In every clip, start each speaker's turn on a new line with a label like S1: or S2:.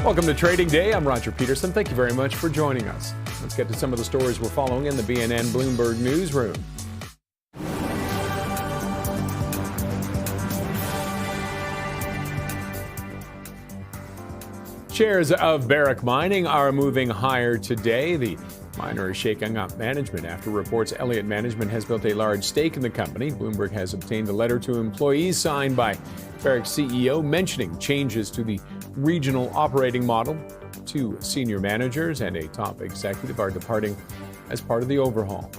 S1: Welcome to Trading Day. I'm Roger Peterson. Thank you very much for joining us. Let's get to some of the stories we're following in the BNN Bloomberg newsroom. Shares of Barrick Mining are moving higher today. The miner is shaking up management after reports Elliott Management has built a large stake in the company. Bloomberg has obtained a letter to employees signed by Barrick's CEO mentioning changes to the regional operating model. Two senior managers and a top executive are departing as part of the overhaul.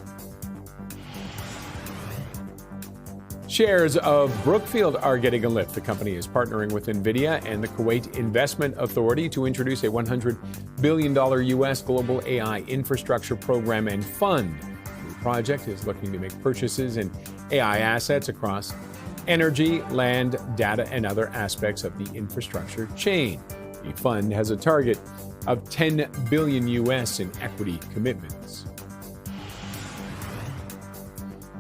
S1: Shares of Brookfield are getting a lift. The company is partnering with NVIDIA and the Kuwait Investment Authority to introduce a $100 billion U.S. global AI infrastructure program and fund. The project is looking to make purchases in AI assets across energy, land, data, and other aspects of the infrastructure chain. The fund has a target of $10 billion U.S. in equity commitments.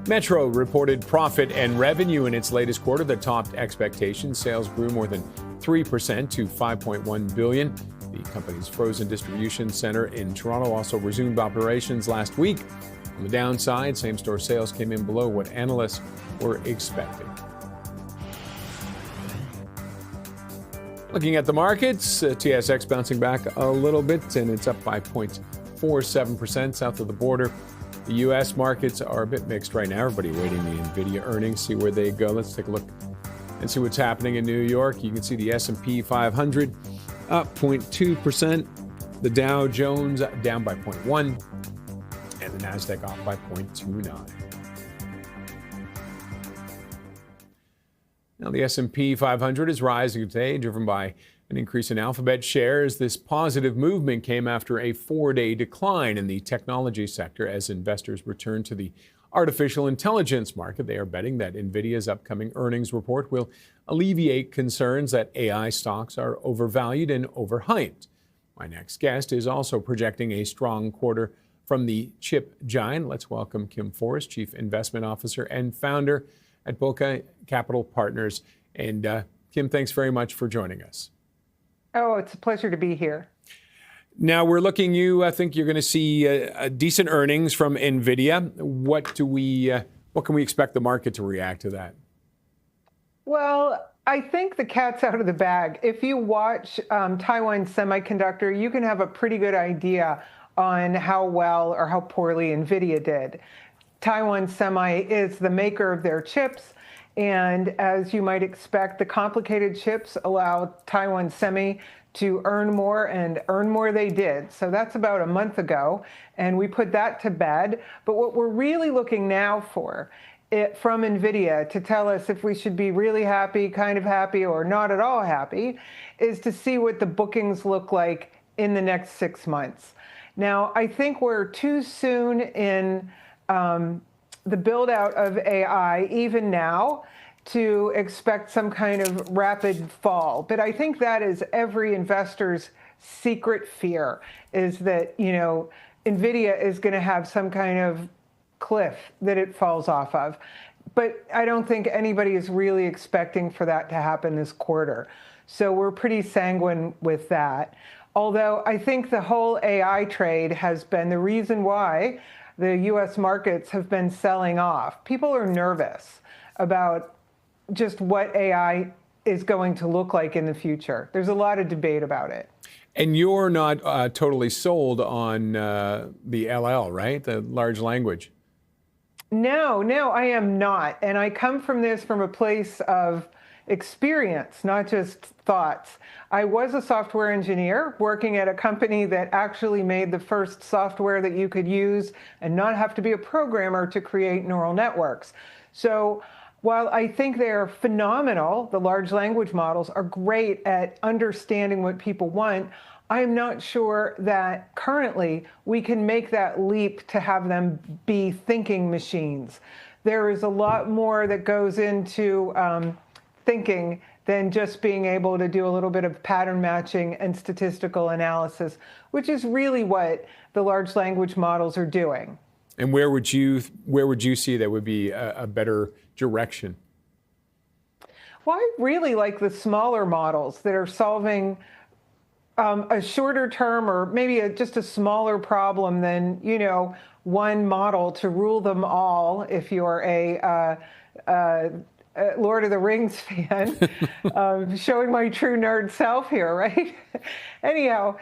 S1: Metro reported profit and revenue in its latest quarter that topped expectations. Sales grew more than 3% to $5.1 billion. The company's frozen distribution center in Toronto also resumed operations last week. On the downside, same-store sales came in below what analysts were expecting. Looking at the markets, TSX bouncing back a little bit, and it's up by 0.47% south of the border. The U.S. markets are a bit mixed right now. Everybody waiting the NVIDIA earnings, see where they go. Let's take a look and see what's happening in New York. You can see the S&P 500 up 0.2%, the Dow Jones down by 0.1%, and the NASDAQ off by 0.29%. Now, the S&P 500 is rising today, driven by an increase in Alphabet shares. This positive movement came after a 4-day decline in the technology sector as investors return to the artificial intelligence market. They are betting that NVIDIA's upcoming earnings report will alleviate concerns that AI stocks are overvalued and overhyped. My next guest is also projecting a strong quarter from the chip giant. Let's welcome Kim Forrest, Chief Investment Officer and founder at Boca Capital Partners. And Kim, thanks very much for joining us.
S2: Oh, it's a pleasure to be here.
S1: Now we're looking. I think you're going to see decent earnings from NVIDIA. What can we expect the market to react to that?
S2: Well, I think the cat's out of the bag. If you watch Taiwan Semiconductor, you can have a pretty good idea on how well or how poorly NVIDIA did. Taiwan Semi is the maker of their chips, and as you might expect, the complicated chips allow Taiwan Semi to earn more, and earn more they did. So that's about a month ago, and we put that to bed. But what we're really looking now for from NVIDIA to tell us if we should be really happy, kind of happy, or not at all happy, is to see what the bookings look like in the next 6 months. Now, I think we're too soon in the build out of AI, even now, to expect some kind of rapid fall. But I think that is every investor's secret fear, is that, NVIDIA is going to have some kind of cliff that it falls off of. But I don't think anybody is really expecting for that to happen this quarter. So we're pretty sanguine with that. Although I think the whole AI trade has been the reason why the U.S. markets have been selling off. People are nervous about just what AI is going to look like in the future. There's a lot of debate about it.
S1: And you're not totally sold on the LL, right? The large language.
S2: No, I am not. And I come from this from a place of experience, not just thoughts. I was a software engineer working at a company that actually made the first software that you could use and not have to be a programmer to create neural networks. So while I think they're phenomenal, the large language models are great at understanding what people want, I'm not sure that currently we can make that leap to have them be thinking machines. There is a lot more that goes into thinking than just being able to do a little bit of pattern matching and statistical analysis, which is really what the large language models are doing.
S1: And where would you see that would be a better direction?
S2: Well, I really like the smaller models that are solving a shorter term or maybe just a smaller problem than, one model to rule them all if you're a Lord of the Rings fan, showing my true nerd self here, right? Anyhow,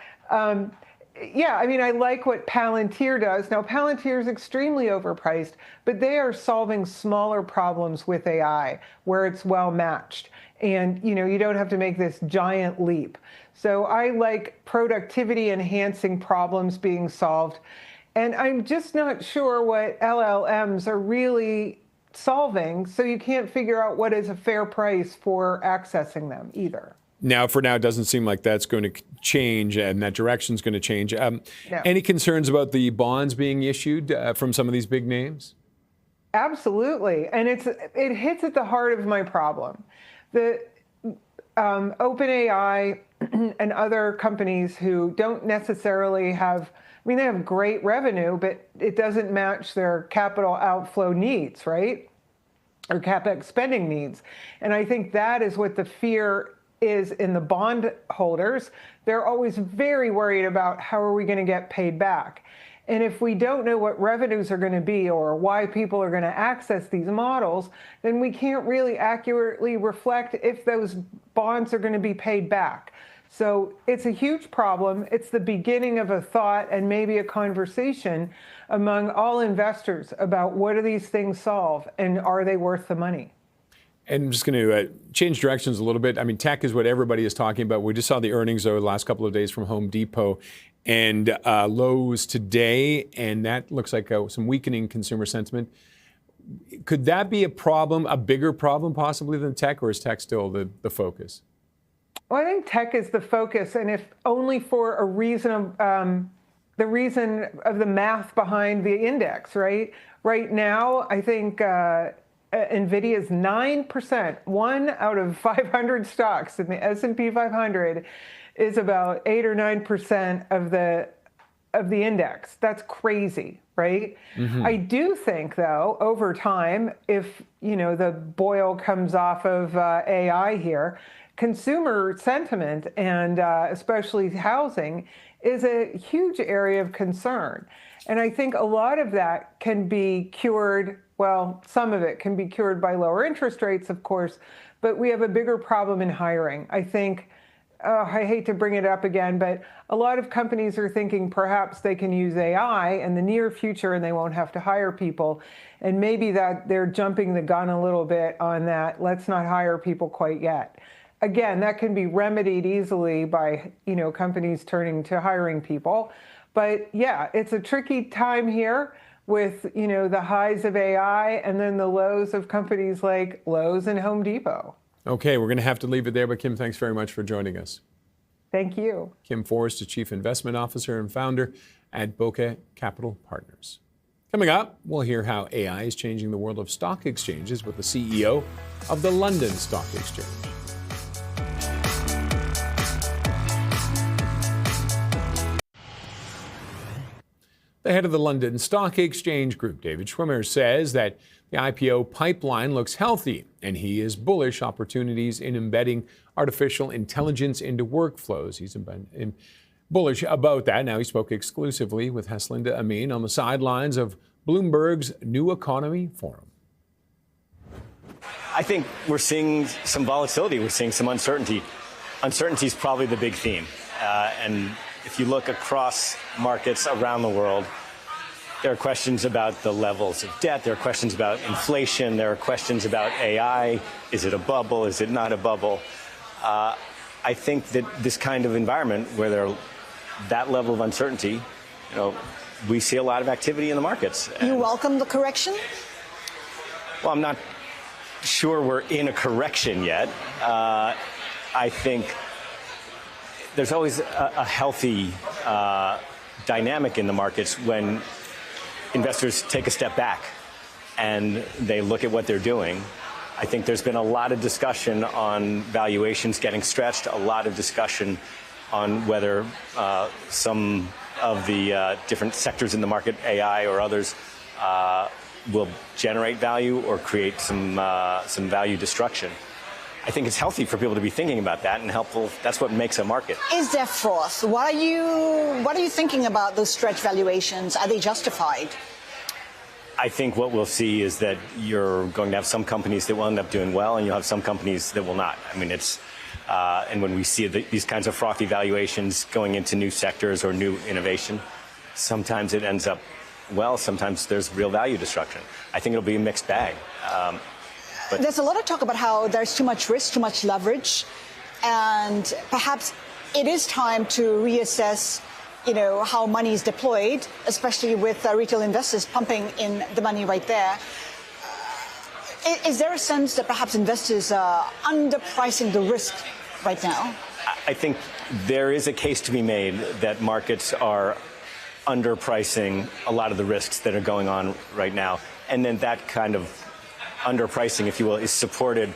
S2: yeah, I mean, I like what Palantir does. Now, Palantir is extremely overpriced, but they are solving smaller problems with AI where it's well matched. And, you don't have to make this giant leap. So I like productivity enhancing problems being solved. And I'm just not sure what LLMs are really solving, so you can't figure out what is a fair price for accessing them either.
S1: Now, for now, it doesn't seem like that's going to change and that direction's going to change.
S2: No.
S1: Any concerns about the bonds being issued from some of these big names?
S2: Absolutely. And it hits at the heart of my problem. The OpenAI and other companies who don't necessarily have, they have great revenue, but it doesn't match their capital outflow needs, right? Or CapEx spending needs. And I think that is what the fear is in the bond holders. They're always very worried about how are we going to get paid back. And if we don't know what revenues are going to be or why people are going to access these models, then we can't really accurately reflect if those bonds are going to be paid back. So it's a huge problem. It's the beginning of a thought and maybe a conversation among all investors about what do these things solve and are they worth the money?
S1: And I'm just going to change directions a little bit. I mean, tech is what everybody is talking about. We just saw the earnings over the last couple of days from Home Depot and Lowe's today, and that looks like some weakening consumer sentiment. Could that be a problem, a bigger problem possibly than tech, or is tech still the focus?
S2: Well, I think tech is the focus, and if only for a reason of the reason of the math behind the index, right? Right now, I think NVIDIA is 9%. 1 out of 500 stocks in the S&P 500 is about 8 or 9% of the index. That's crazy, right? Mm-hmm. I do think, though, over time, if the boil comes off of AI here, consumer sentiment and especially housing is a huge area of concern. And I think a lot of that can be cured. Well, some of it can be cured by lower interest rates, of course, but we have a bigger problem in hiring. I think, I hate to bring it up again, but a lot of companies are thinking perhaps they can use AI in the near future and they won't have to hire people. And maybe that they're jumping the gun a little bit on that. Let's not hire people quite yet. Again, that can be remedied easily by, companies turning to hiring people. But yeah, it's a tricky time here with, the highs of AI and then the lows of companies like Lowe's and Home Depot.
S1: Okay, we're going to have to leave it there, but Kim, thanks very much for joining us.
S2: Thank you.
S1: Kim Forrest, the Chief Investment Officer and founder at Bokeh Capital Partners. Coming up, we'll hear how AI is changing the world of stock exchanges with the CEO of the London Stock Exchange. The head of the London Stock Exchange Group, David Schwimmer, says that the IPO pipeline looks healthy, and he is bullish opportunities in embedding artificial intelligence into workflows. He's been bullish about that. Now, he spoke exclusively with Heslinda Amin on the sidelines of Bloomberg's New Economy Forum.
S3: I think we're seeing some volatility. We're seeing some uncertainty. Uncertainty is probably the big theme. And if you look across markets around the world, there are questions about the levels of debt. There are questions about inflation. There are questions about AI. Is it a bubble? Is it not a bubble? I think that this kind of environment where there are that level of uncertainty, we see a lot of activity in the markets.
S4: You welcome the correction?
S3: Well, I'm not sure we're in a correction yet. I think there's always a healthy dynamic in the markets when investors take a step back and they look at what they're doing. I think there's been a lot of discussion on valuations getting stretched, a lot of discussion on whether some of the different sectors in the market, AI or others, will generate value or create some value destruction. I think it's healthy for people to be thinking about that and helpful. That's what makes a market.
S4: Is there froth? What are you thinking about those stretch valuations? Are they justified?
S3: I think what we'll see is that you're going to have some companies that will end up doing well, and you'll have some companies that will not. I mean, and when we see these kinds of frothy valuations going into new sectors or new innovation, sometimes it ends up well, sometimes there's real value destruction. I think it'll be a mixed bag.
S4: But there's a lot of talk about how there's too much risk, too much leverage, and perhaps it is time to reassess, how money is deployed, especially with retail investors pumping in the money right there. Is there a sense that perhaps investors are underpricing the risk right now?
S3: I think there is a case to be made that markets are underpricing a lot of the risks that are going on right now. And then that kind of underpricing, if you will, is supported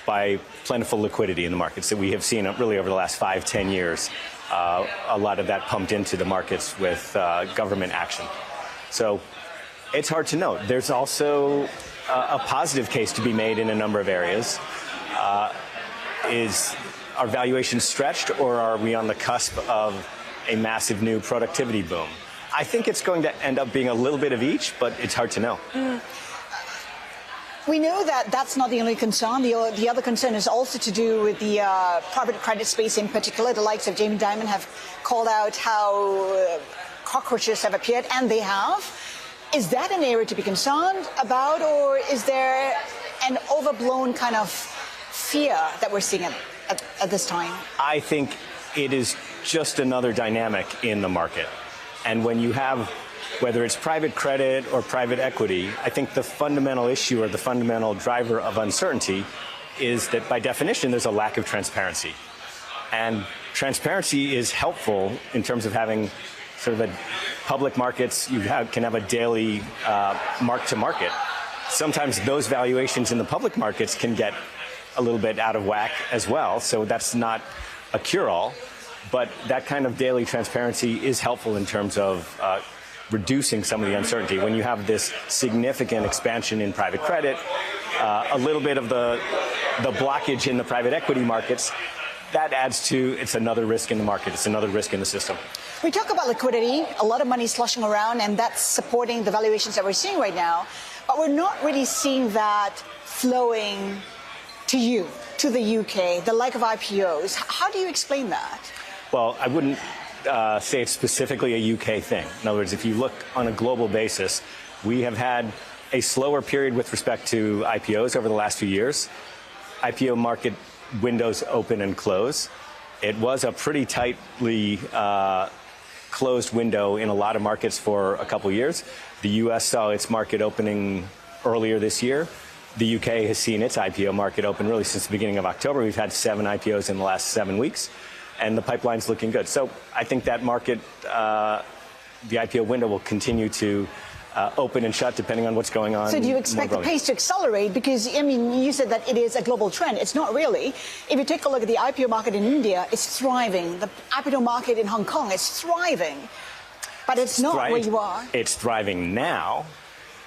S3: by plentiful liquidity in the markets that we have seen really over the last 5-10 years. A lot of that pumped into the markets with government action. So it's hard to know. There's also a positive case to be made in a number of areas. Are valuations stretched, or are we on the cusp of a massive new productivity boom? I think it's going to end up being a little bit of each, but it's hard to know.
S4: We know that that's not the only concern. The other concern is also to do with the private credit space in particular. The likes of Jamie Dimon have called out how cockroaches have appeared, and they have. Is that an area to be concerned about, or is there an overblown kind of fear that we're seeing at this time?
S3: I think it is just another dynamic in the market. And when you have, whether it's private credit or private equity, I think the fundamental issue or the fundamental driver of uncertainty is that by definition there's a lack of transparency. And transparency is helpful in terms of having sort of a public markets. Can have a daily mark to market. Sometimes those valuations in the public markets can get a little bit out of whack as well. So that's not a cure-all. But that kind of daily transparency is helpful in terms of reducing some of the uncertainty. When you have this significant expansion in private credit, a little bit of the blockage in the private equity markets, that adds to, it's another risk in the market. It's another risk in the system.
S4: We talk about liquidity, a lot of money sloshing around, and that's supporting the valuations that we're seeing right now. But we're not really seeing that flowing to you, to the UK, the like of IPOs. How do you explain that?
S3: Well, I wouldn't say it's specifically a UK thing. In other words, if you look on a global basis, we have had a slower period with respect to IPOs over the last few years. IPO market windows open and close. It was a pretty tightly closed window in a lot of markets for a couple of years. The U.S. saw its market opening earlier this year. The UK has seen its IPO market open really since the beginning of October. We've had 7 IPOs in the last 7 weeks. And the pipeline's looking good. So I think that market, the IPO window will continue to open and shut depending on what's going on.
S4: So do you expect the pace to accelerate? Because, I mean, you said that it is a global trend. It's not really. If you take a look at the IPO market in India, it's thriving. The IPO market in Hong Kong is thriving. But it's not where you are.
S3: It's thriving now.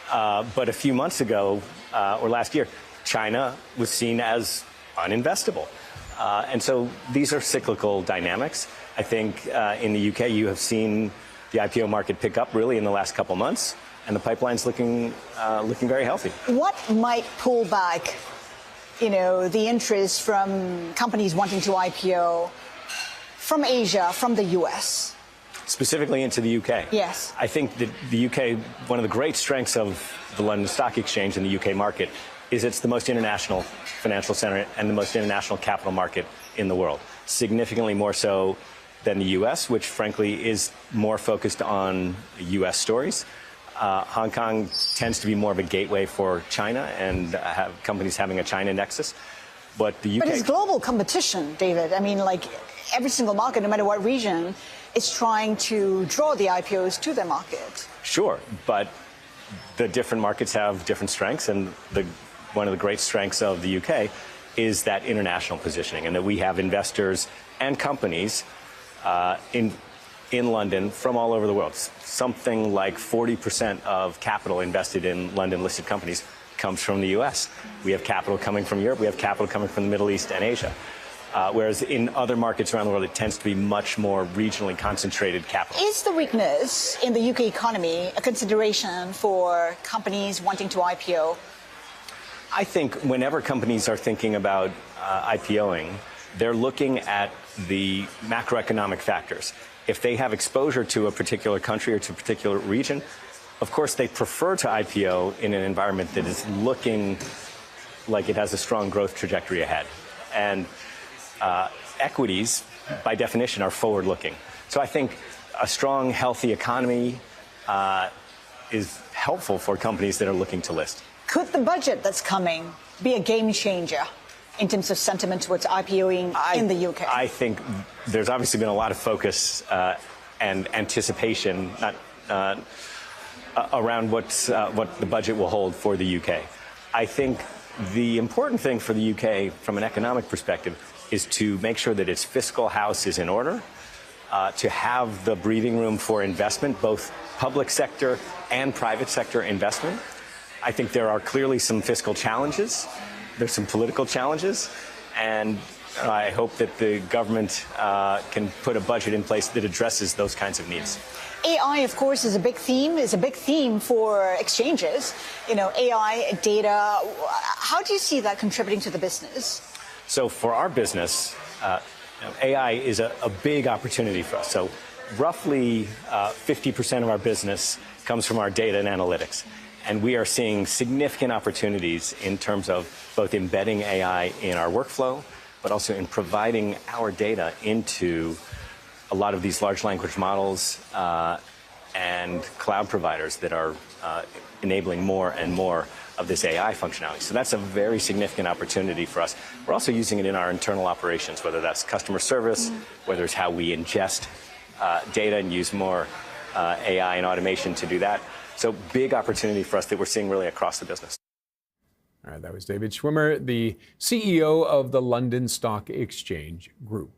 S3: But a few months ago, or last year, China was seen as uninvestable. And so these are cyclical dynamics. I think in the UK, you have seen the IPO market pick up really in the last couple months, and the pipeline's looking very healthy.
S4: What might pull back, the interest from companies wanting to IPO from Asia, from the US?
S3: Specifically into the UK?
S4: Yes.
S3: I think that the UK, one of the great strengths of the London Stock Exchange and the UK market is it's the most international financial center and the most international capital market in the world, significantly more so than the U.S., which frankly is more focused on U.S. stories. Hong Kong tends to be more of a gateway for China and have companies having a China nexus. But the UK...
S4: But it's global competition, David. I mean, like every single market, no matter what region, is trying to draw the IPOs to their market.
S3: Sure, but the different markets have different strengths, and one of the great strengths of the UK is that international positioning, and that we have investors and companies in London from all over the world. Something like 40% of capital invested in London-listed companies comes from the US. We have capital coming from Europe. We have capital coming from the Middle East and Asia. Whereas in other markets around the world, it tends to be much more regionally concentrated capital.
S4: Is the weakness in the UK economy a consideration for companies wanting to IPO?
S3: I think whenever companies are thinking about IPOing, they're looking at the macroeconomic factors. If they have exposure to a particular country or to a particular region, of course, they prefer to IPO in an environment that is looking like it has a strong growth trajectory ahead. And equities, by definition, are forward-looking. So I think a strong, healthy economy is helpful for companies that are looking to list.
S4: Could the budget that's coming be a game changer in terms of sentiment towards IPOing in the UK?
S3: I think there's obviously been a lot of focus and anticipation around what the budget will hold for the UK. I think the important thing for the UK from an economic perspective is to make sure that its fiscal house is in order, to have the breathing room for investment, both public sector and private sector investment. I think there are clearly some fiscal challenges. There's some political challenges. And I hope that the government can put a budget in place that addresses those kinds of needs.
S4: AI, of course, is a big theme for exchanges. You know, AI, data. How do you see that contributing to the business?
S3: So for our business, AI is a big opportunity for us. So roughly 50% of our business comes from our data and analytics. And we are seeing significant opportunities in terms of both embedding AI in our workflow, but also in providing our data into a lot of these large language models and cloud providers that are enabling more and more of this AI functionality. So that's a very significant opportunity for us. We're also using it in our internal operations, whether that's customer service, whether it's how we ingest data and use more AI and automation to do that. So big opportunity for us that we're seeing really across the business.
S1: All right, that was David Schwimmer, the CEO of the London Stock Exchange Group.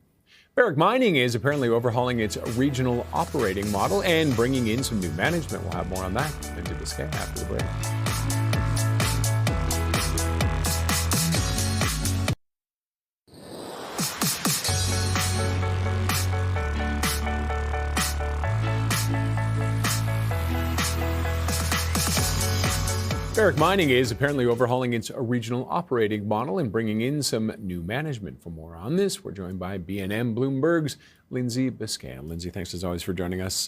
S1: Barrick Mining is apparently overhauling its regional operating model and bringing in some new management. We'll have more on that into this game after the break. Barrick Mining is apparently overhauling its regional operating model and bringing in some new management. For more on this, we're joined by BNN Bloomberg's Lindsay Biscay. Lindsay, thanks as always for joining us.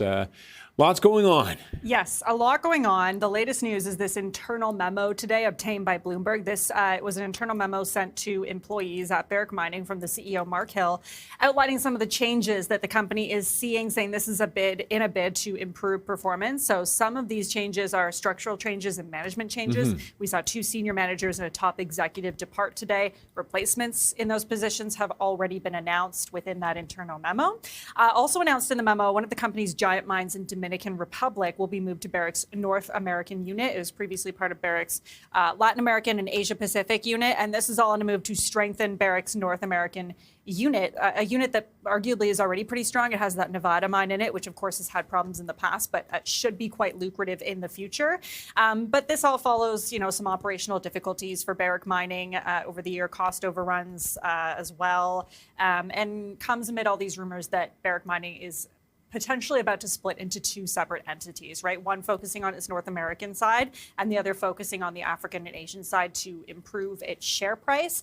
S1: Lots going on.
S5: Yes, a lot going on. The latest news is this internal memo today obtained by Bloomberg. This was an internal memo sent to employees at Barrick Mining from the CEO, Mark Hill, outlining some of the changes that the company is seeing, saying this is a bid to improve performance. So some of these changes are structural changes and management changes. We saw 2 senior managers and a top executive depart today. Replacements in those positions have already been announced within that internal memo. Also announced in the memo, one of the company's giant mines in Dominican Republic will be moved to Barrick's North American unit. It was previously part of Barrick's Latin American and Asia Pacific unit, and this is all on a move to strengthen Barrick's North American unit, a unit that arguably is already pretty strong. It has that Nevada mine in it, which of course has had problems in the past, but should be quite lucrative in the future. But this all follows, some operational difficulties for Barrick Mining over the year, cost overruns as well, and comes amid all these rumors that Barrick Mining is potentially about to split into 2 separate entities, right? One focusing on its North American side and the other focusing on the African and Asian side to improve its share price.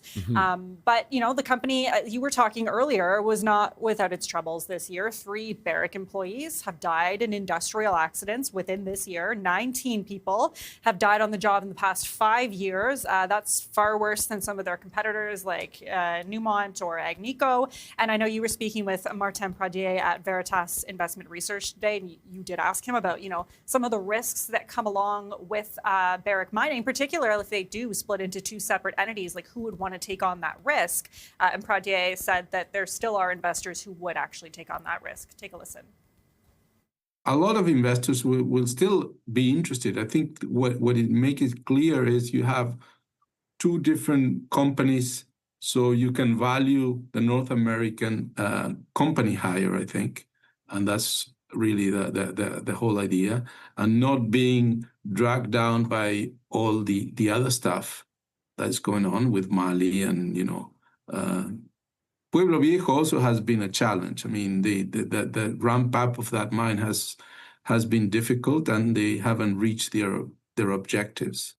S5: But, the company, you were talking earlier, was not without its troubles this year. 3 Barrick employees have died in industrial accidents within this year. 19 people have died on the job in the past 5 years. That's far worse than some of their competitors like Newmont or Agnico. And I know you were speaking with Martin Pradier at Veritas Investment Research today, and you did ask him about, some of the risks that come along with Barrick Mining, particularly if they do split into 2 separate entities, like who would want to take on that risk? And Pradier said that there still are investors who would actually take on that risk. Take a listen.
S6: A lot of investors will still be interested. I think what it makes it clear is you have 2 different companies, so you can value the North American company higher, I think. And that's really the whole idea, and not being dragged down by all the other stuff that's going on with Mali and Pueblo Viejo also has been a challenge. I mean, the ramp up of that mine has been difficult, and they haven't reached their objectives.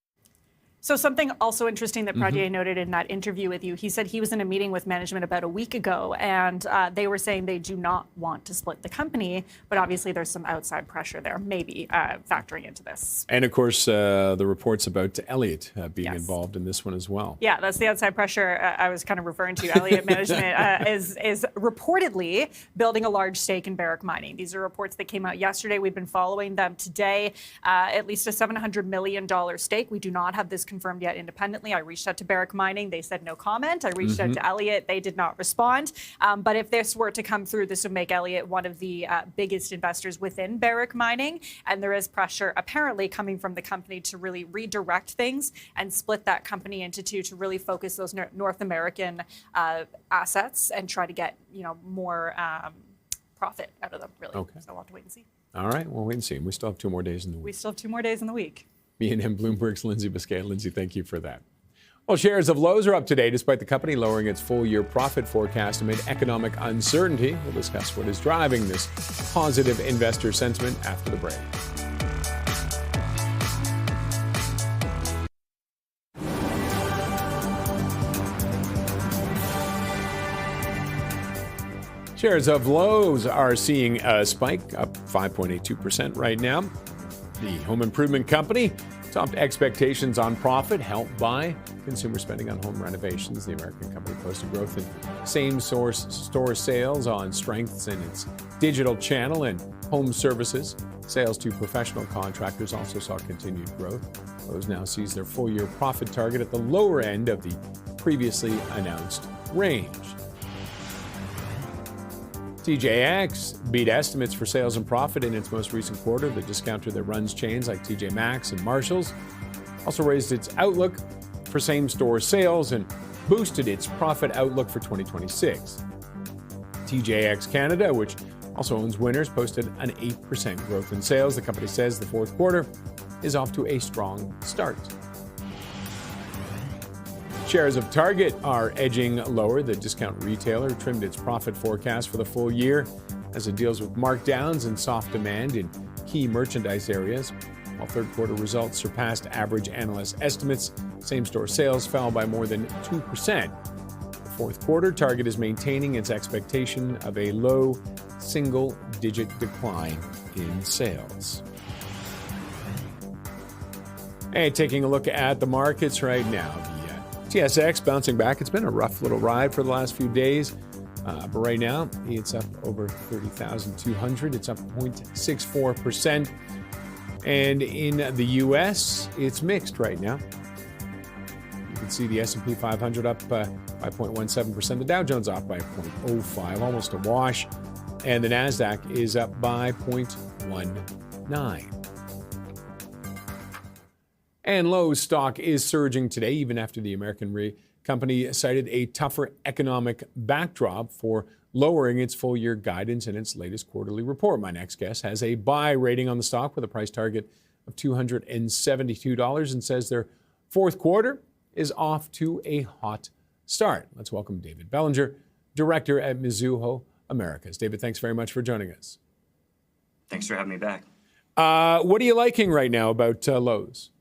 S5: So something also interesting that Pradier noted in that interview with you, he said he was in a meeting with management about a week ago, and they were saying they do not want to split the company, but obviously there's some outside pressure there, maybe factoring into this.
S1: And of course, the reports about Elliott being involved in this one as well.
S5: Yeah, that's the outside pressure I was kind of referring to. Elliott Management is reportedly building a large stake in Barrick Mining. These are reports that came out yesterday. We've been following them today. At least a $700 million stake. We do not have this confirmed yet independently. I reached out to Barrick Mining. They said no comment. I reached out to Elliott. They did not respond. But if this were to come through, this would make Elliott one of the biggest investors within Barrick Mining. And there is pressure apparently coming from the company to really redirect things and split that company into two to really focus those North American assets and try to get more profit out of them, really. Okay. So we'll have to wait and see.
S1: All right, we'll wait and see. We still have 2 more days in the week.
S5: We still have 2 more days in the week.
S1: BNN Bloomberg's Lindsay Biscay. Lindsay, thank you for that. Well, shares of Lowe's are up today despite the company lowering its full-year profit forecast amid economic uncertainty. We'll discuss what is driving this positive investor sentiment after the break. Shares of Lowe's are seeing a spike, up 5.82% right now. The home improvement company topped expectations on profit, helped by consumer spending on home renovations. The American company posted growth in same-store sales on strengths in its digital channel and home services. Sales to professional contractors also saw continued growth. Lowe's now sees their full-year profit target at the lower end of the previously announced range. TJX beat estimates for sales and profit in its most recent quarter. The discounter that runs chains like TJ Maxx and Marshalls also raised its outlook for same-store sales and boosted its profit outlook for 2026. TJX Canada, which also owns Winners, posted an 8% growth in sales. The company says the fourth quarter is off to a strong start. Shares of Target are edging lower. The discount retailer trimmed its profit forecast for the full year as it deals with markdowns and soft demand in key merchandise areas. While third quarter results surpassed average analyst estimates, same-store sales fell by more than 2%. The fourth quarter, Target is maintaining its expectation of a low single-digit decline in sales. And taking a look at the markets right now. TSX bouncing back. It's been a rough little ride for the last few days, but right now it's up over 30,200. It's up 0.64%. And in the U.S., it's mixed right now. You can see the S&P 500 up by 0.17%. The Dow Jones up by 0.05, almost a wash. And the NASDAQ is up by 0.19. And Lowe's stock is surging today, even after the American company cited a tougher economic backdrop for lowering its full-year guidance in its latest quarterly report. My next guest has a buy rating on the stock with a price target of $272 and says their fourth quarter is off to a hot start. Let's welcome David Bellinger, director at Mizuho Americas. David, thanks very much for joining us.
S7: Thanks for having me back.
S1: What are you liking right now about Lowe's?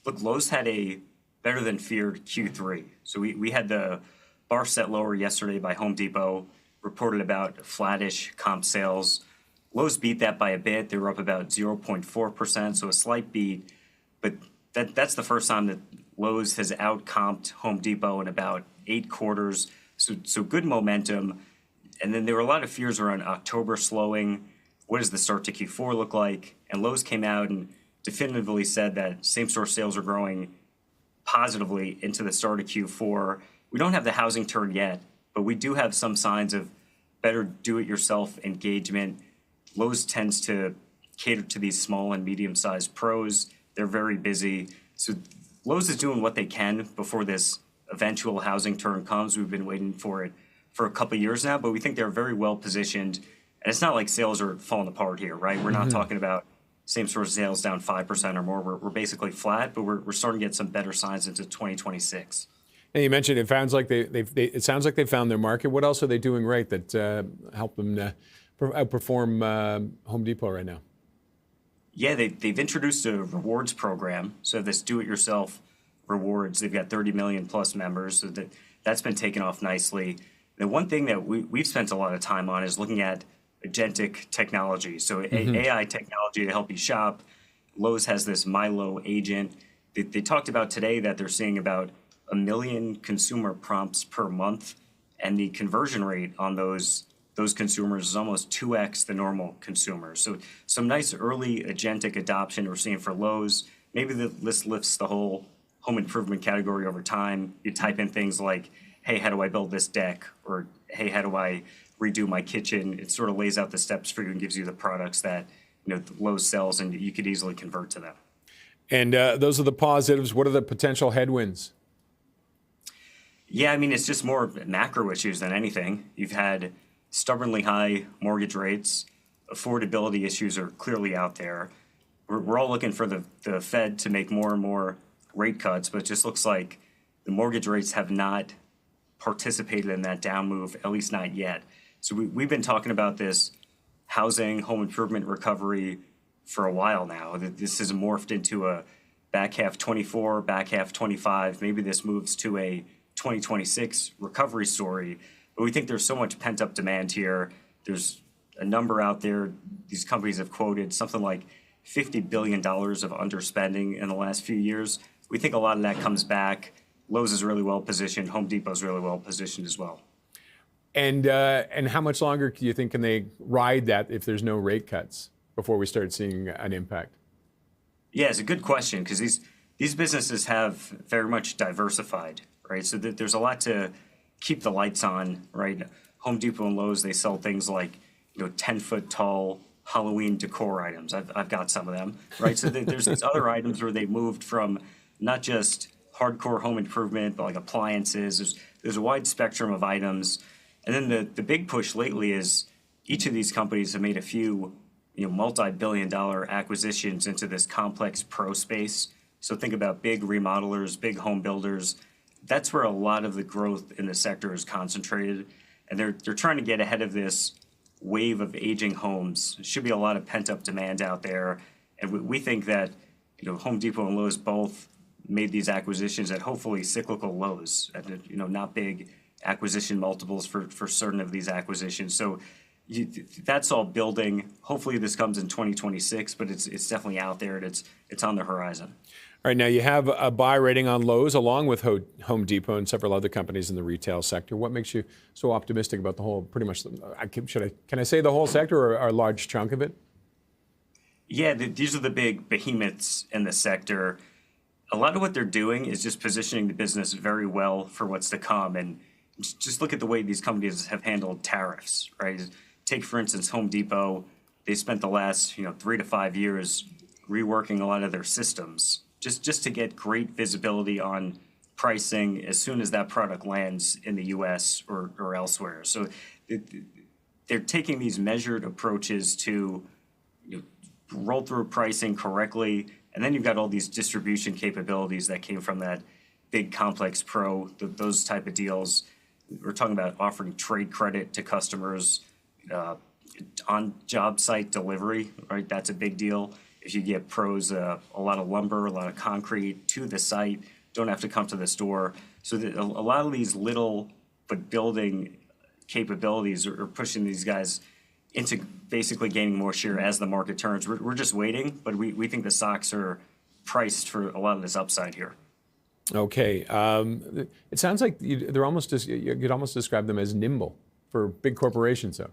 S7: Look, Lowe's had a better than feared Q3. So we had the bar set lower yesterday by Home Depot, reported about flattish comp sales. Lowe's beat that by a bit. They were up about 0.4%, so a slight beat. But that's the first time that Lowe's has out-comped Home Depot in about 8 quarters. So good momentum. And then there were a lot of fears around October slowing. What does the start to Q4 look like? And Lowe's came out and definitively said that same-store sales are growing positively into the start of Q4. We don't have the housing turn yet, but we do have some signs of better do-it-yourself engagement. Lowe's tends to cater to these small and medium-sized pros. They're very busy. So Lowe's is doing what they can before this eventual housing turn comes. We've been waiting for it for a couple of years now, but we think they're very well positioned And it's not like sales are falling apart here, right? We're not talking about same-store sales down 5% or more. We're basically flat, but we're starting to get some better signs into 2026.
S1: And you mentioned it sounds like it sounds like they found their market. What else are they doing right that help them outperform Home Depot right now?
S7: Yeah, they've introduced a rewards program. So this do-it-yourself rewards, they've got 30 million plus members. So that's been taken off nicely. The one thing that we've spent a lot of time on is looking at agentic technology. So AI technology to help you shop. Lowe's has this Milo agent. They talked about today that they're seeing about 1 million consumer prompts per month, and the conversion rate on those consumers is almost 2x the normal consumers. So some nice early agentic adoption we're seeing for Lowe's. Maybe this lifts the whole home improvement category over time. You type in things like, hey, how do I build this deck? Or, hey, how do I redo my kitchen? It sort of lays out the steps for you and gives you the products that Lowe's sells, and you could easily convert to them.
S1: And those are the positives. What are the potential headwinds?
S7: Yeah, I mean, it's just more macro issues than anything. You've had stubbornly high mortgage rates. Affordability issues are clearly out there. We're all looking for the Fed to make more and more rate cuts, but it just looks like the mortgage rates have not participated in that down move, at least not yet. So we've been talking about this housing, home improvement recovery for a while now. This has morphed into a back half 24, back half 25. Maybe this moves to a 2026 recovery story. But we think there's so much pent-up demand here. There's a number out there. These companies have quoted something like $50 billion of underspending in the last few years. We think a lot of that comes back. Lowe's is really well positioned. Home Depot is really well positioned as well.
S1: And how much longer do you think can they ride that if there's no rate cuts before we start seeing an impact?
S7: Yeah, it's a good question because these businesses have very much diversified, right? So there's a lot to keep the lights on, right? Home Depot and Lowe's, they sell things like 10-foot tall Halloween decor items. I've got some of them, right? So there's these other items where they moved from not just hardcore home improvement, but like appliances. There's a wide spectrum of items. And then the big push lately is each of these companies have made a few multi-billion-dollar acquisitions into this complex pro space. So think about big remodelers, big home builders. That's where a lot of the growth in the sector is concentrated. And they're trying to get ahead of this wave of aging homes. There should be a lot of pent-up demand out there. And we think that Home Depot and Lowe's both made these acquisitions at hopefully cyclical lows, at not big acquisition multiples for certain of these acquisitions. So that's all building. Hopefully this comes in 2026, but it's definitely out there and it's on the horizon.
S1: All right, now you have a buy rating on Lowe's along with Home Depot and several other companies in the retail sector. What makes you so optimistic about the whole, pretty much, can I say the whole sector or a large chunk of it?
S7: Yeah, these are the big behemoths in the sector. A lot of what they're doing is just positioning the business very well for what's to come. And just look at the way these companies have handled tariffs, right? Take, for instance, Home Depot. They spent the last 3 to 5 years reworking a lot of their systems just to get great visibility on pricing as soon as that product lands in the U.S. or elsewhere. So they're taking these measured approaches to roll through pricing correctly. And then you've got all these distribution capabilities that came from that big complex pro, those type of deals. We're talking about offering trade credit to customers, on job site delivery, right? That's a big deal. If you get pros a lot of lumber, a lot of concrete to the site, don't have to come to the store. So a lot of these little but building capabilities are pushing these guys into basically gaining more share as the market turns. We're just waiting, but we think the stocks are priced for a lot of this upside here.
S1: Okay. It sounds like you'd almost describe them as nimble for big corporations, though.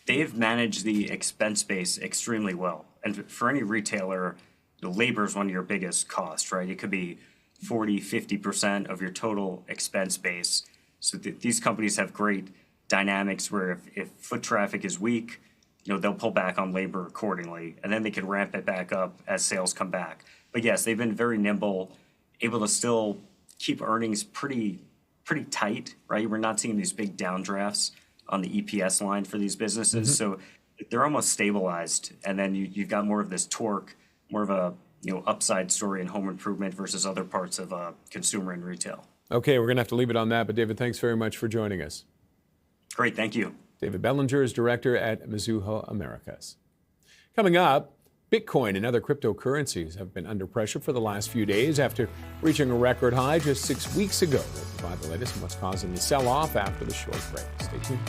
S7: They've managed the expense base extremely well. And for any retailer, labor is one of your biggest costs, right? It could be 40, 50% of your total expense base. So these companies have great dynamics where if foot traffic is weak, they'll pull back on labor accordingly, and then they can ramp it back up as sales come back. But yes, they've been very nimble, able to still keep earnings pretty tight, right? We're not seeing these big downdrafts. on the EPS line for these businesses. So they're almost stabilized. And then you've got more of this torque, more of a upside story in home improvement versus other parts of consumer and retail.
S1: Okay, we're going to have to leave it on that. But David, thanks very much for joining us.
S7: Great, thank you.
S1: David Bellinger is director at Mizuho Americas. Coming up, Bitcoin and other cryptocurrencies have been under pressure for the last few days after reaching a record high just 6 weeks ago. We'll provide the latest on what's causing the sell-off after the short break. Stay tuned.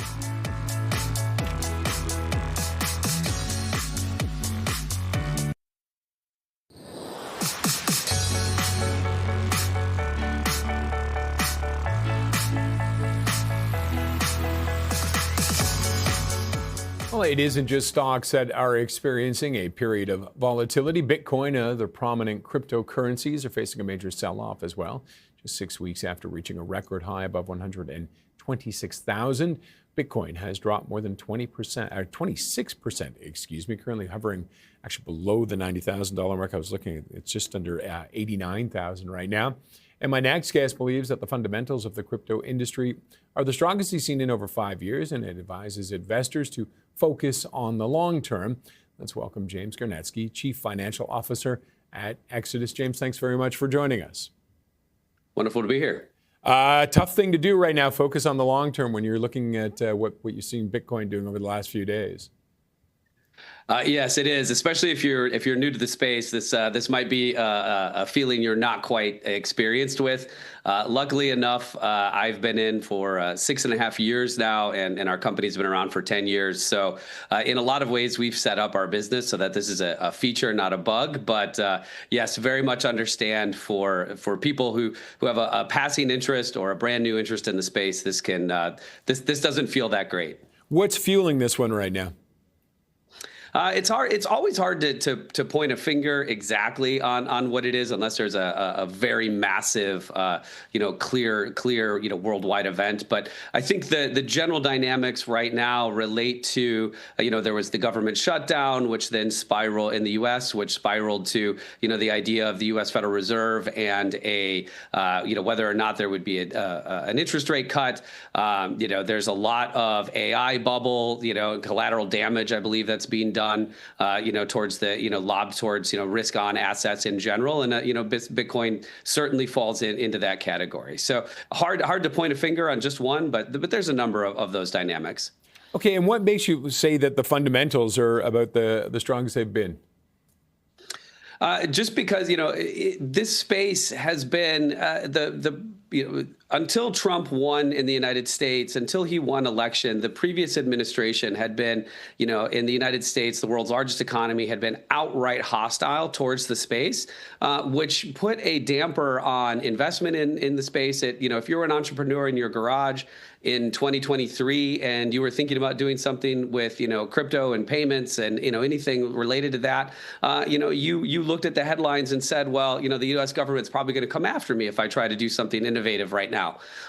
S1: Well, it isn't just stocks that are experiencing a period of volatility. Bitcoin and other prominent cryptocurrencies are facing a major sell-off as well. Just 6 weeks after reaching a record high above 126,000, Bitcoin has dropped more than 26%, currently hovering actually below the $90,000 mark. I was looking at it's just under 89,000 right now. And my next guest believes that the fundamentals of the crypto industry are the strongest he's seen in over 5 years, and it advises investors to focus on the long term. Let's welcome James Garnetsky, Chief Financial Officer at Exodus. James, thanks very much for joining us.
S8: Wonderful to be here.
S1: Tough thing to do right now, focus on the long term when you're looking at what you've seen Bitcoin doing over the last few days.
S8: Yes, it is. Especially if you're new to the space, this might be a feeling you're not quite experienced with. Luckily enough, I've been in for 6.5 years now, and our company's been around for 10 years. So in a lot of ways, we've set up our business so that this is a feature, not a bug. But yes, very much understand for people who have a passing interest or a brand new interest in the space, this doesn't feel that great.
S1: What's fueling this one right now?
S8: It's hard. It's always hard to point a finger exactly on what it is, unless there's a very massive, clear, worldwide event. But I think the general dynamics right now relate to, there was the government shutdown, which then spiraled in the U.S., which spiraled to, the idea of the U.S. Federal Reserve and whether or not there would be an interest rate cut. There's a lot of AI bubble, collateral damage, I believe, that's being done. Towards lobbed towards risk on assets in general, and Bitcoin certainly falls into that category. So hard to point a finger on just one, but there's a number of those dynamics.
S1: Okay, and what makes you say that the fundamentals are about the strongest they've been?
S8: Just because this space has been until Trump won in the United States, until he won election, the previous administration had been, in the United States, the world's largest economy, had been outright hostile towards the space, which put a damper on investment in the space. If you were an entrepreneur in your garage in 2023 and you were thinking about doing something with, crypto and payments and, anything related to that, you looked at the headlines and said, well, the U.S. government's probably going to come after me if I try to do something innovative right now.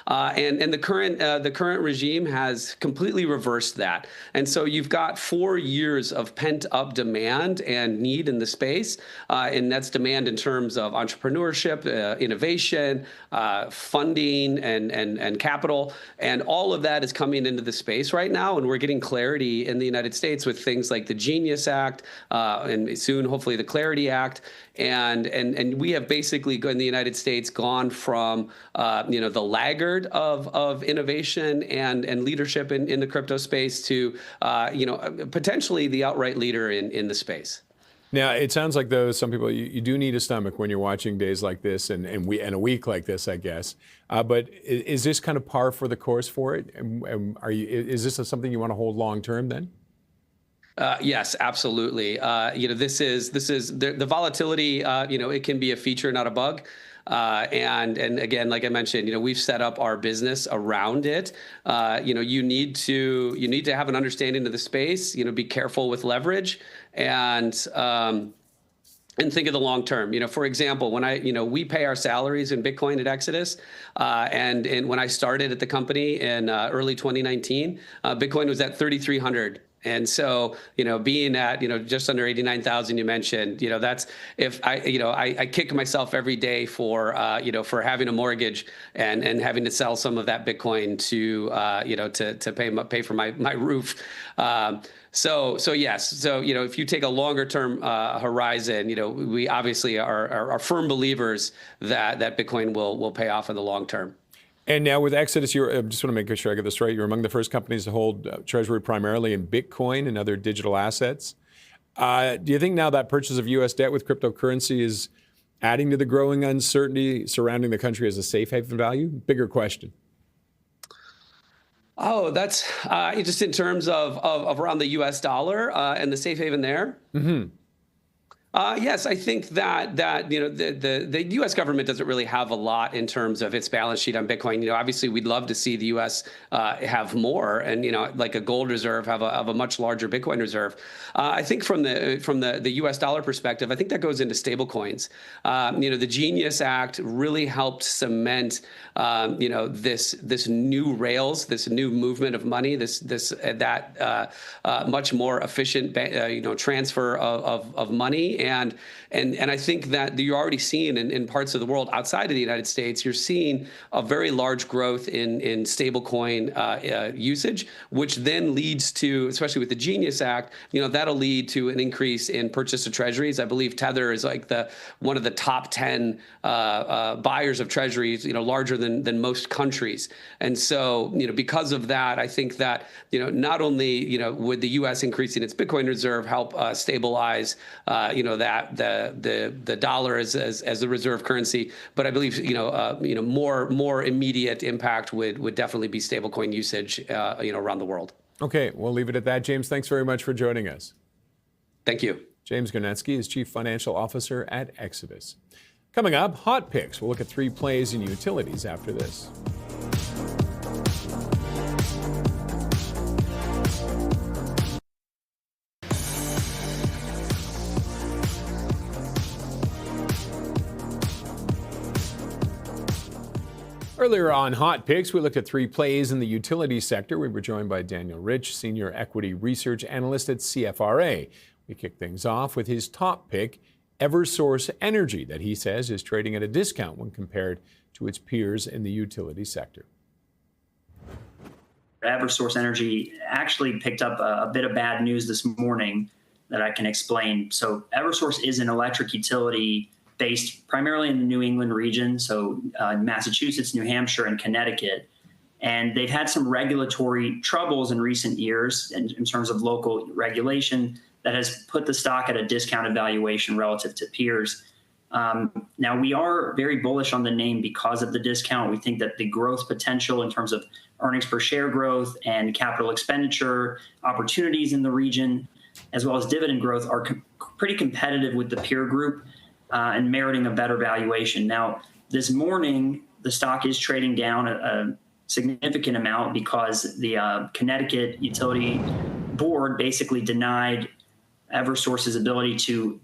S8: And the current regime has completely reversed that. And so you've got 4 years of pent up demand and need in the space. And that's demand in terms of entrepreneurship, innovation, funding, and capital. And all of that is coming into the space right now. And we're getting clarity in the United States with things like the Genius Act, and soon, hopefully, the Clarity Act. And we have basically in the United States gone from the laggard of innovation and leadership in the crypto space to potentially the outright leader in the space.
S1: Now, it sounds like, though, some people, you do need a stomach when you're watching days like this and a week like this, I guess. But is this kind of par for the course for it? Is this something you want to hold long term then?
S8: Yes, absolutely. This is the volatility. It can be a feature, not a bug. And again, like I mentioned, we've set up our business around it. You need to have an understanding of the space. Be careful with leverage and think of the long term. For example, when we pay our salaries in Bitcoin at Exodus, and when I started at the company in early 2019, Bitcoin was at 3,300. And so, being at, just under 89,000, you mentioned, that's if I kick myself every day for, for having a mortgage and having to sell some of that Bitcoin to pay for my roof. So yes. So, if you take a longer term horizon, we obviously are firm believers that Bitcoin will pay off in the long term.
S1: And now with Exodus, I just want to make sure I get this right. You're among the first companies to hold treasury primarily in Bitcoin and other digital assets. Do you think now that purchase of U.S. debt with cryptocurrency is adding to the growing uncertainty surrounding the country as a safe haven value? Bigger question.
S8: Oh, that's just in terms of around the U.S. dollar and the safe haven there. Mm-hmm. Yes, I think that the U.S. government doesn't really have a lot in terms of its balance sheet on Bitcoin. Obviously, we'd love to see the U.S. Have more, and like a gold reserve, have a much larger Bitcoin reserve. I think from the U.S. dollar perspective, I think that goes into stable coins. The Genius Act really helped cement this new rails, this new movement of money, that much more efficient transfer of money. And I think that you're already seeing in parts of the world outside of the United States, you're seeing a very large growth in stablecoin usage, which then leads to, especially with the Genius Act, that'll lead to an increase in purchase of treasuries. I believe Tether is like one of the top 10 buyers of treasuries, larger than most countries. And so, because of that, I think that not only would the U.S. increasing its Bitcoin reserve help stabilize that the dollar as the reserve currency, but I believe more immediate impact would definitely be stablecoin usage around the world.
S1: Okay, we'll leave it at that. James, thanks very much for joining us.
S8: Thank you.
S1: James Garnetsky is Chief Financial Officer at Exodus. Coming up, Hot Picks. We'll look at 3 plays in utilities after this. Earlier on Hot Picks, we looked at 3 plays in the utility sector. We were joined by Daniel Rich, Senior Equity Research Analyst at CFRA. We kicked things off with his top pick, Eversource Energy, that he says is trading at a discount when compared to its peers in the utility sector.
S9: Eversource Energy actually picked up a bit of bad news this morning that I can explain. So Eversource is an electric utility based primarily in the New England region, so Massachusetts, New Hampshire, and Connecticut. And they've had some regulatory troubles in recent years in terms of local regulation that has put the stock at a discounted valuation relative to peers. Now, we are very bullish on the name because of the discount. We think that the growth potential in terms of earnings per share growth and capital expenditure opportunities in the region, as well as dividend growth, are pretty competitive with the peer group and meriting a better valuation. Now, this morning, the stock is trading down a significant amount because the Connecticut Utility Board basically denied Eversource's ability to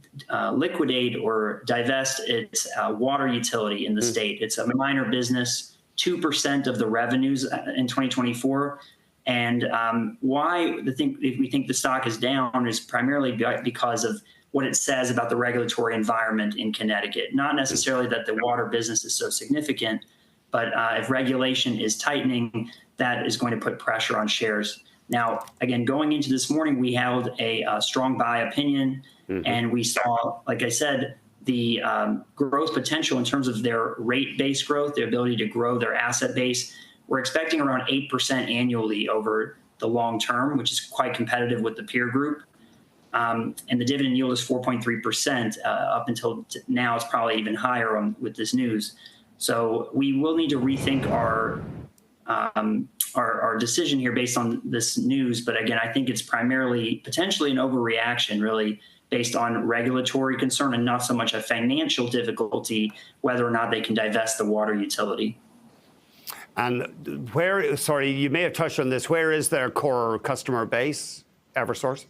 S9: liquidate or divest its water utility in the state. It's a minor business, 2% of the revenues in 2024. And why we think the stock is down is primarily because of what it says about the regulatory environment in Connecticut. Not necessarily that the water business is so significant, but if regulation is tightening, that is going to put pressure on shares. Now, again, going into this morning, we held a strong buy opinion, and we saw, like I said, the growth potential in terms of their rate-based growth, their ability to grow their asset base. We're expecting around 8% annually over the long term, which is quite competitive with the peer group. And the dividend yield is 4.3%. Up until now, it's probably even higher with this news. So we will need to rethink our decision here based on this news. But again, I think it's primarily potentially an overreaction, really, based on regulatory concern and not so much a financial difficulty, whether or not they can divest the water utility.
S10: And you may have touched on this, where is their core customer base, Eversource?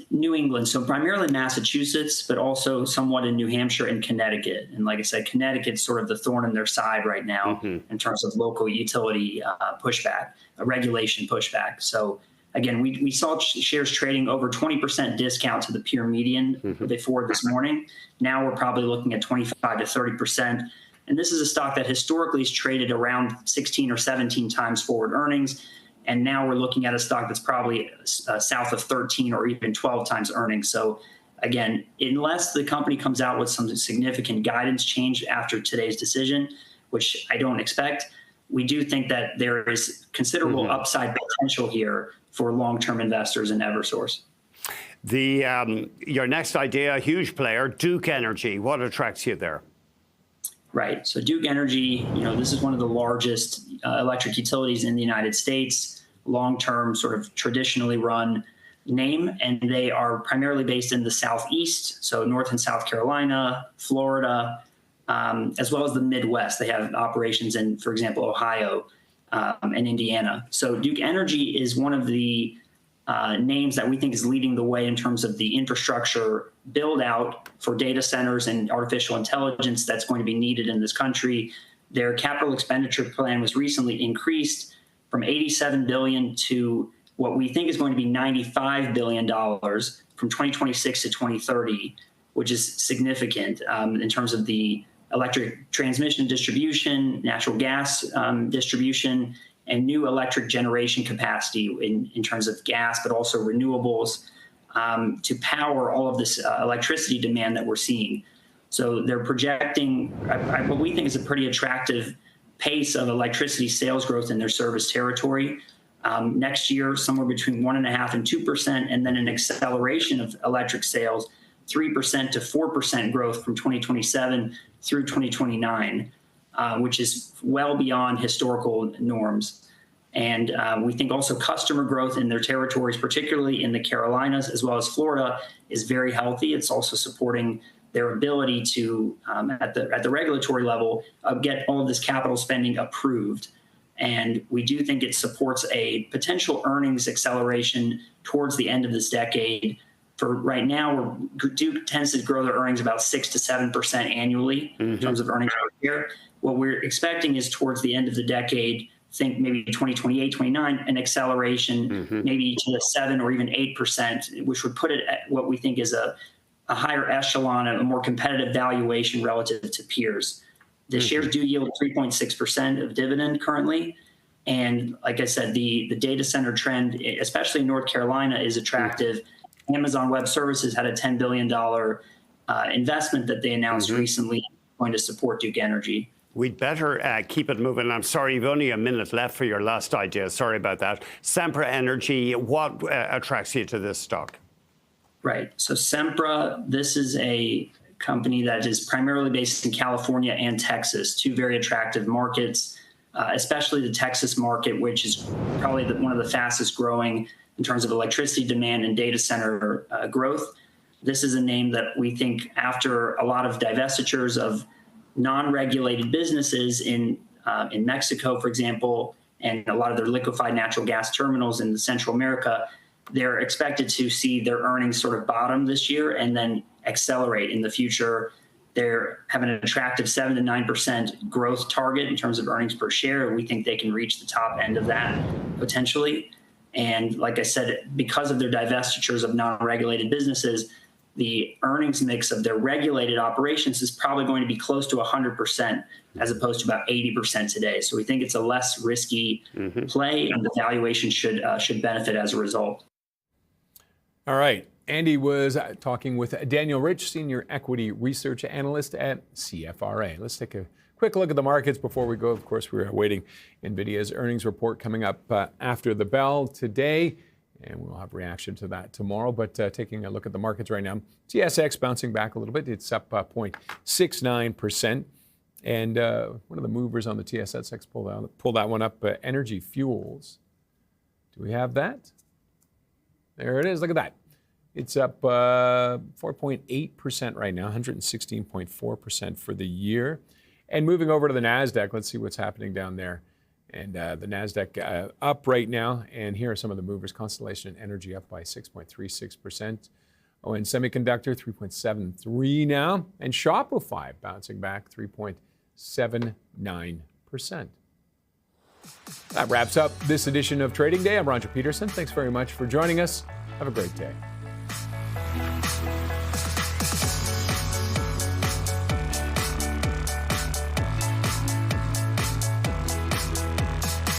S9: New England, so primarily Massachusetts, but also somewhat in New Hampshire and Connecticut. And like I said, Connecticut's sort of the thorn in their side right now in terms of local utility pushback, regulation pushback. So Again, we saw shares trading over 20% discount to the peer median before this morning. Now we're probably looking at 25 to 30%. And this is a stock that historically has traded around 16 or 17 times forward earnings. And now we're looking at a stock that's probably south of 13 or even 12 times earnings. So again, unless the company comes out with some significant guidance change after today's decision, which I don't expect, we do think that there is considerable upside potential here for long-term investors in Eversource.
S10: Your next idea, a huge player, Duke Energy. What attracts you there?
S9: Right. So Duke Energy, this is one of the largest electric utilities in the United States, long-term, sort of traditionally run name, and they are primarily based in the Southeast, so North and South Carolina, Florida, as well as the Midwest. They have operations in, for example, Ohio and Indiana. So Duke Energy is one of the names that we think is leading the way in terms of the infrastructure build out for data centers and artificial intelligence that's going to be needed in this country. Their capital expenditure plan was recently increased from $87 billion to what we think is going to be $95 billion from 2026 to 2030, which is significant in terms of the electric transmission distribution, natural gas distribution, and new electric generation capacity in terms of gas, but also renewables to power all of this electricity demand that we're seeing. So they're projecting what we think is a pretty attractive pace of electricity sales growth in their service territory. Next year, somewhere between 1.5% and 2%, and then an acceleration of electric sales, 3% to 4% growth from 2027 through 2029, which is well beyond historical norms. And we think also customer growth in their territories, particularly in the Carolinas as well as Florida, is very healthy. It's also supporting their ability to, at the regulatory level, get all of this capital spending approved. And we do think it supports a potential earnings acceleration towards the end of this decade. For right now, Duke tends to grow their earnings about 6 to 7% annually in terms of earnings per share. What we're expecting is towards the end of the decade, think maybe 2028, 29, an acceleration maybe to the 7 or even 8%, which would put it at what we think is a higher echelon, a more competitive valuation relative to peers. The shares do yield 3.6% of dividend currently. And like I said, the data center trend, especially in North Carolina, is attractive. Amazon Web Services had a $10 billion investment that they announced recently going to support Duke Energy.
S10: We'd better keep it moving. I'm sorry, you've only a minute left for your last idea. Sorry about that. Sempra Energy, what attracts you to this stock?
S9: Right. So Sempra, this is a company that is primarily based in California and Texas, two very attractive markets, especially the Texas market, which is probably one of the fastest growing in terms of electricity demand and data center growth. This is a name that we think, after a lot of divestitures of non-regulated businesses in Mexico, for example, and a lot of their liquefied natural gas terminals in Central America, they're expected to see their earnings sort of bottom this year and then accelerate in the future. They're having an attractive 7 to 9% growth target in terms of earnings per share. We think they can reach the top end of that potentially. And like I said, because of their divestitures of non-regulated businesses, the earnings mix of their regulated operations is probably going to be close to 100% as opposed to about 80% today. So we think it's a less risky play, and the valuation should benefit as a result.
S1: All right. Andy was talking with Daniel Rich, Senior Equity Research Analyst at CFRA. Let's take a quick look at the markets before we go. Of course, we're awaiting NVIDIA's earnings report coming up after the bell today, and we'll have reaction to that tomorrow. But taking a look at the markets right now, TSX bouncing back a little bit. It's up 0.69%. And one of the movers on the TSX pull that one up, Energy Fuels. Do we have that? There it is. Look at that. It's up 4.8% right now, 116.4% for the year. And moving over to the NASDAQ, let's see what's happening down there. And the NASDAQ up right now. And here are some of the movers. Constellation Energy up by 6.36%. ON Semiconductor, 3.73 now. And Shopify bouncing back 3.79%. That wraps up this edition of Trading Day. I'm Roger Peterson. Thanks very much for joining us. Have a great day.